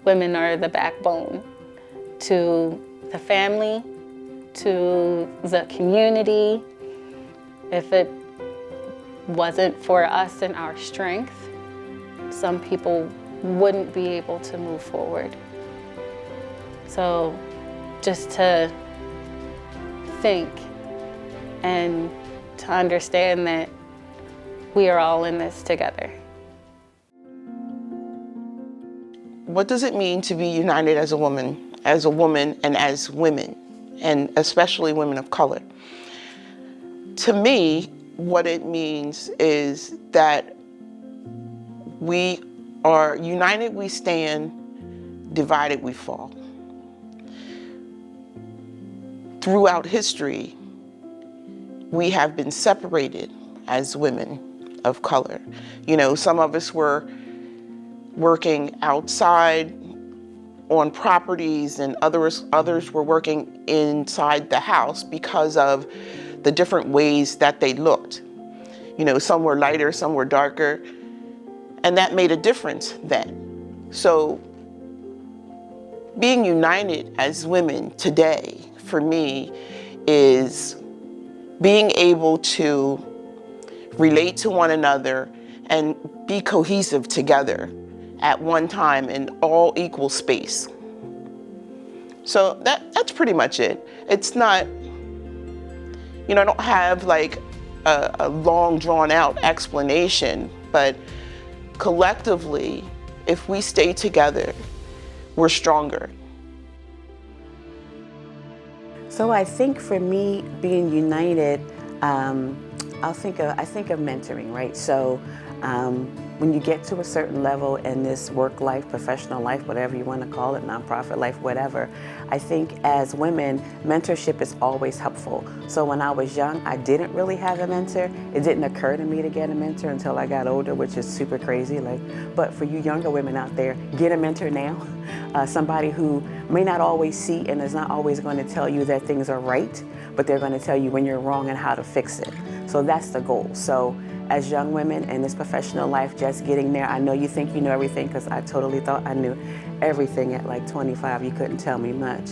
women are the backbone to the family, to the community. If it wasn't for us and our strength, some people wouldn't be able to move forward. So just to think and to understand that we are all in this together. What does it mean to be united as a woman and as women, and especially women of color? To me, what it means is that we are united, we stand, divided, we fall. Throughout history, we have been separated as women of color. You know, some of us were working outside on properties, and others were working inside the house because of the different ways that they looked. You know, some were lighter, some were darker, and that made a difference then. So being united as women today, for me, is being able to relate to one another and be cohesive together at one time in all equal space. So that's pretty much it. It's not, you know, I don't have like a long drawn out explanation, but collectively, if we stay together, we're stronger. So I think for me, being united, I think of mentoring, right? So when you get to a certain level in this work life, professional life, whatever you want to call it, nonprofit life, whatever, I think as women, mentorship is always helpful. So when I was young, I didn't really have a mentor. It didn't occur to me to get a mentor until I got older, which is super crazy. But for you younger women out there, get a mentor now. Somebody who may not always see and is not always going to tell you that things are right, but they're going to tell you when you're wrong and how to fix it. So that's the goal. So as young women in this professional life, just getting there, I know you think you know everything, because I totally thought I knew everything at like 25. You couldn't tell me much.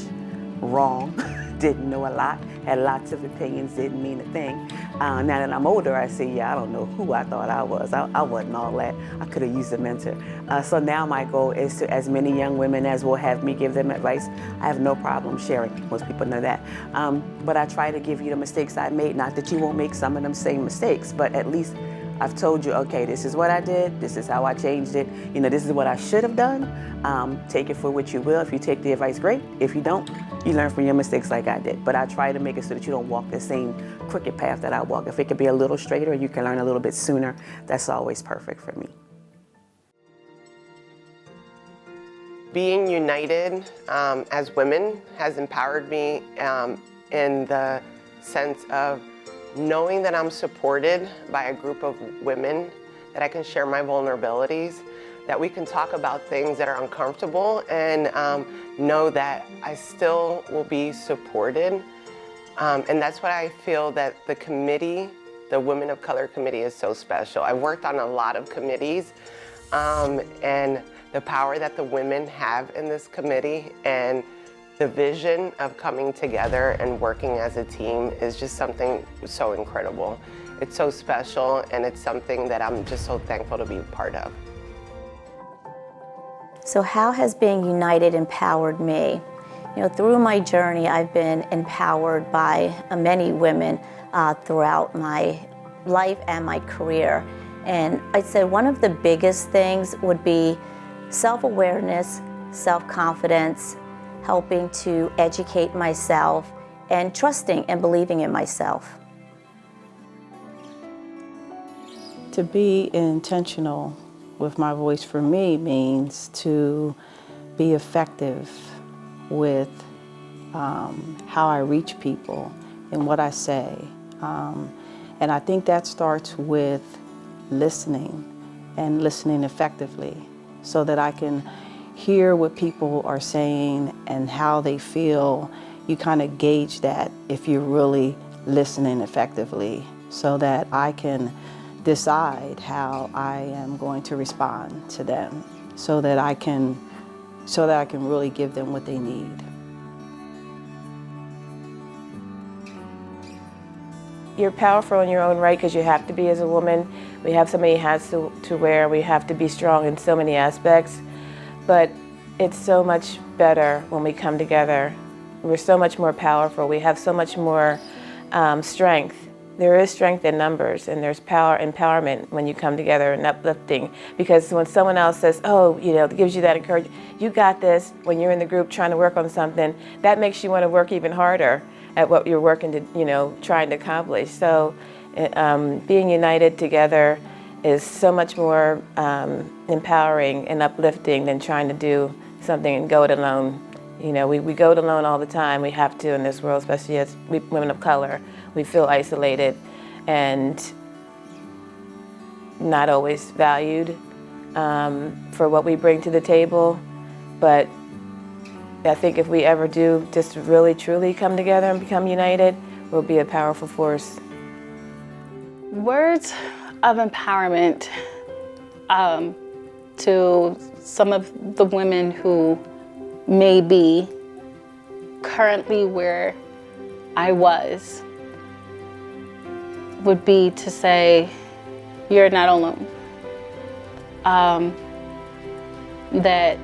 Wrong. Didn't know a lot, had lots of opinions, didn't mean a thing. Now that I'm older, I see, yeah, I don't know who I thought I was. I wasn't all that. I could have used a mentor. So now my goal is to, as many young women as will have me give them advice, I have no problem sharing. Most people know that. But I try to give you the mistakes I made, not that you won't make some of them same mistakes, but at least I've told you, okay, this is what I did, this is how I changed it, you know, this is what I should have done. Take it for what you will. If you take the advice, great. If you don't, you learn from your mistakes like I did. But I try to make it so that you don't walk the same crooked path that I walk. If it could be a little straighter, you can learn a little bit sooner, that's always perfect for me. Being united as women has empowered me in the sense of knowing that I'm supported by a group of women, that I can share my vulnerabilities, that we can talk about things that are uncomfortable, and know that I still will be supported. And that's why I feel that the committee, the Women of Color Committee, is so special. I've worked on a lot of committees, and the power that the women have in this committee and the vision of coming together and working as a team is just something so incredible. It's so special, and it's something that I'm just so thankful to be a part of. So how has being united empowered me? You know, through my journey, I've been empowered by many women throughout my life and my career. And I'd say one of the biggest things would be self-awareness, self-confidence, helping to educate myself, and trusting and believing in myself. To be intentional with my voice for me means to be effective with how I reach people and what I say. And I think that starts with listening, and listening effectively, so that I can hear what people are saying and how they feel. You kind of gauge that if you're really listening effectively, so that I can decide how I am going to respond to them, so that I can so that I can really give them what they need. You're powerful in your own right because you have to be as a woman. We have so many hats to wear. We have to be strong in so many aspects. But it's so much better when we come together. We're so much more powerful. We have so much more strength. There is strength in numbers, and there's empowerment when you come together and uplifting. Because when someone else says, oh, gives you that encouragement, you got this, when you're in the group trying to work on something, that makes you want to work even harder at what you're working to, trying to accomplish. So being united together is so much more empowering and uplifting than trying to do something and go it alone. We go it alone all the time. We have to in this world, especially as women of color. We feel isolated and not always valued for what we bring to the table. But I think if we ever do just really, truly come together and become united, we'll be a powerful force. Words of empowerment to some of the women who may be currently where I was would be to say, you're not alone. That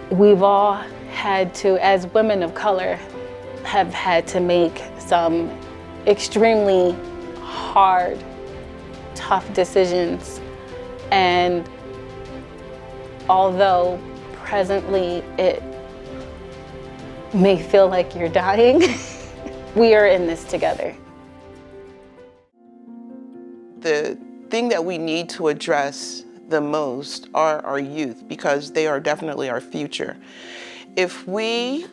we've all had to, as women of color, have had to make some extremely hard, tough decisions. And although presently it may feel like you're dying, we are in this together. The thing that we need to address the most are our youth, because they are definitely our future. If we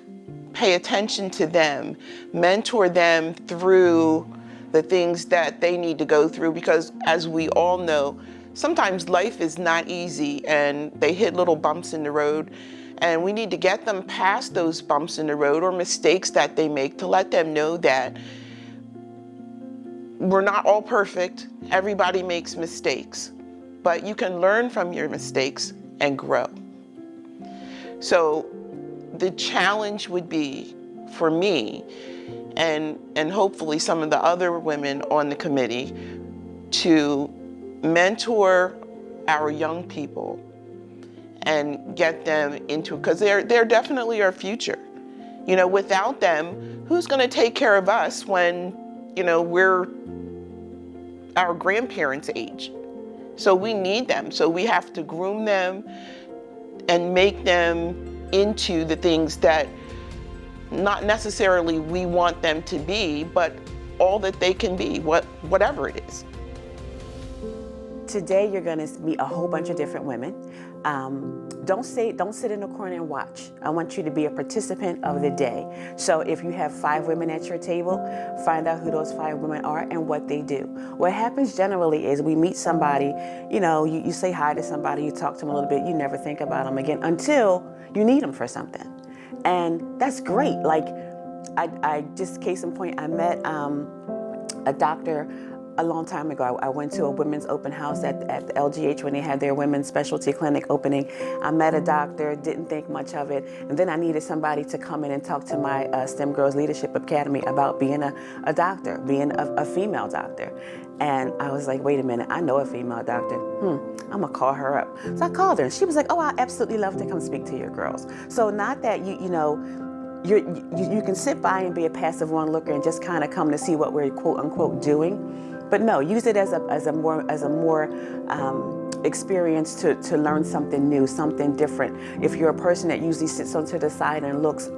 pay attention to them, mentor them through the things that they need to go through, because as we all know, sometimes life is not easy and they hit little bumps in the road, and we need to get them past those bumps in the road or mistakes that they make, to let them know that we're not all perfect. Everybody makes mistakes, but you can learn from your mistakes and grow. So the challenge would be for me and hopefully some of the other women on the committee to mentor our young people and get them into, because they're definitely our future. Without them, who's going to take care of us when, we're our grandparents' age? So we need them. So we have to groom them and make them into the things that not necessarily we want them to be, but all that they can be, whatever it is. Today you're going to meet a whole bunch of different women. Don't sit in a corner and watch. I want you to be a participant of the day. So if you have 5 women at your table, find out who those 5 women are and what they do. What happens generally is we meet somebody, you say hi to somebody, you talk to them a little bit, you never think about them again until you need them for something. And that's great. Like, I just, case in point, I met a doctor a long time ago. I went to a women's open house at the LGH when they had their women's specialty clinic opening. I met a doctor, didn't think much of it, and then I needed somebody to come in and talk to my STEM Girls Leadership Academy about being a doctor, being a female doctor. And I was like, wait a minute, I know a female doctor. I'm gonna call her up. So I called her, and she was like, oh, I'd absolutely love to come speak to your girls. So not that you can sit by and be a passive onlooker and just kind of come to see what we're quote unquote doing. But no, use it as a more experience to learn something new, something different. If you're a person that usually sits onto the side and looks,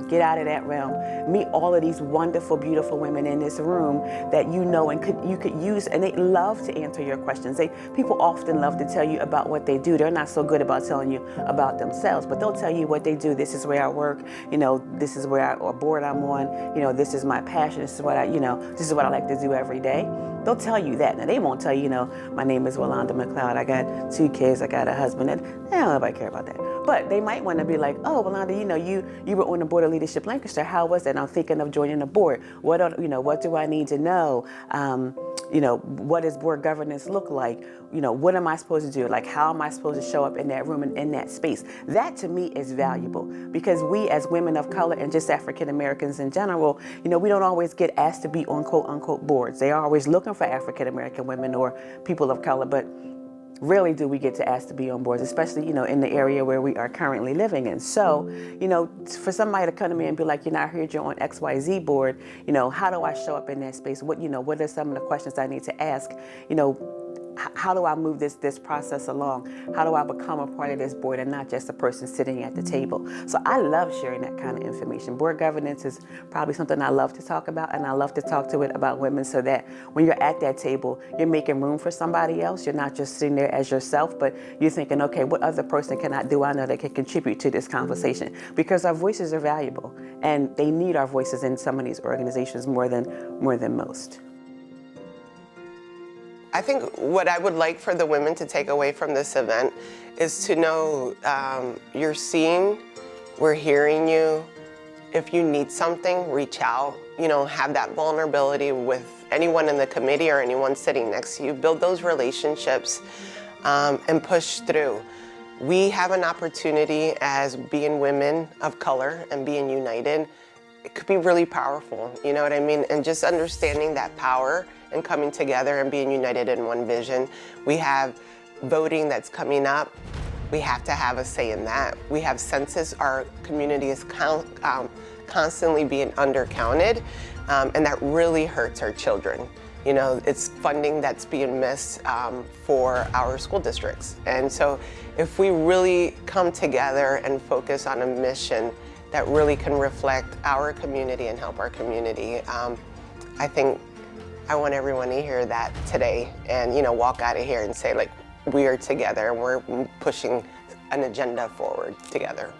get out of that realm. Meet all of these wonderful, beautiful women in this room that you know and you could use, and they love to answer your questions. People often love to tell you about what they do. They're not so good about telling you about themselves, but they'll tell you what they do. This is where I work. This is or board I'm on. This is my passion. This is what this is what I like to do every day. They'll tell you that. Now, they won't tell you, my name is Walanda McLeod. I got 2 kids. I got a husband. And nobody care about that. But they might want to be like, oh, Rolanda, you were on the board of leadership Lancaster. How was that? I'm thinking of joining the board. What do I need to know? What does board governance look like? What am I supposed to do? Like, how am I supposed to show up in that room and in that space? That to me is valuable, because we as women of color and just African Americans in general, we don't always get asked to be on quote unquote boards. They are always looking for African American women or people of color, but rarely do we get to ask to be on boards, especially, in the area where we are currently living in. So, for somebody to come to me and be like, I heard you're on XYZ board, how do I show up in that space? What are some of the questions I need to ask? How do I move this process along? How do I become a part of this board and not just a person sitting at the table? So I love sharing that kind of information. Board governance is probably something I love to talk about, and I love to talk to it about women, so that when you're at that table, you're making room for somebody else. You're not just sitting there as yourself, but you're thinking, okay, what other person can I know that can contribute to this conversation? Because our voices are valuable, and they need our voices in some of these organizations more than most. I think what I would like for the women to take away from this event is to know you're seen, we're hearing you. If you need something, reach out, have that vulnerability with anyone in the committee or anyone sitting next to you. Build those relationships and push through. We have an opportunity as being women of color and being united. It could be really powerful, you know what I mean? And just understanding that power and coming together and being united in one vision. We have voting that's coming up. We have to have a say in that. We have census. Our community is constantly being undercounted, and that really hurts our children. It's funding that's being missed for our school districts. And so if we really come together and focus on a mission that really can reflect our community and help our community, I think I want everyone to hear that today and, walk out of here and say, like, we are together and we're pushing an agenda forward together.